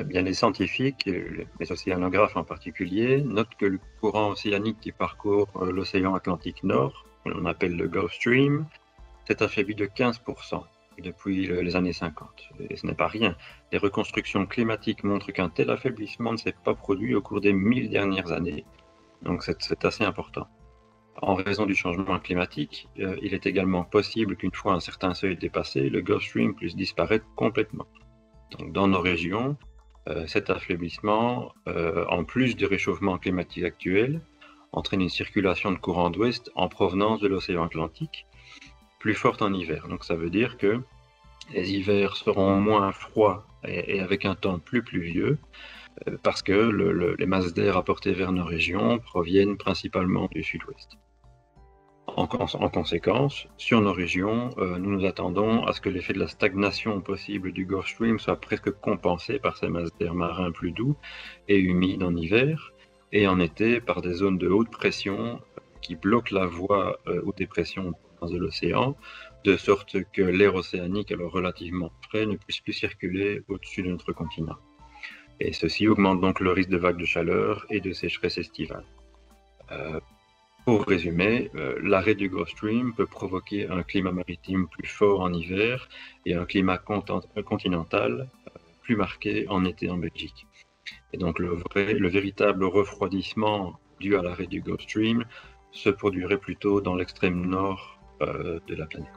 Bien, les scientifiques, les océanographes en particulier, notent que le courant océanique qui parcourt l'océan Atlantique Nord, que l'on appelle le Gulf Stream, s'est affaibli de 15% depuis les années 50. Et ce n'est pas rien. Les reconstructions climatiques montrent qu'un tel affaiblissement ne s'est pas produit au cours des 1000 dernières années. Donc c'est assez important. En raison du changement climatique, il est également possible qu'une fois un certain seuil dépassé, le Gulf Stream puisse disparaître complètement. Donc, dans nos régions, cet affaiblissement, en plus du réchauffement climatique actuel, entraîne une circulation de courants d'ouest en provenance de l'océan Atlantique, plus forte en hiver. Donc ça veut dire que les hivers seront moins froids et avec un temps plus pluvieux, parce que les masses d'air apportées vers nos régions proviennent principalement du sud-ouest. En conséquence, sur nos régions, nous nous attendons à ce que l'effet de la stagnation possible du Gulf Stream soit presque compensé par ces masses d'air marin plus doux et humides en hiver, et en été par des zones de haute pression qui bloquent la voie aux dépressions en provenance de l'océan, de sorte que l'air océanique, alors relativement frais, ne puisse plus circuler au-dessus de notre continent. Et ceci augmente donc le risque de vagues de chaleur et de sécheresse estivale. Pour résumer, l'arrêt du Gulf Stream peut provoquer un climat maritime plus fort en hiver et un climat continental plus marqué en été en Belgique. Et donc le véritable refroidissement dû à l'arrêt du Gulf Stream se produirait plutôt dans l'extrême nord de la planète.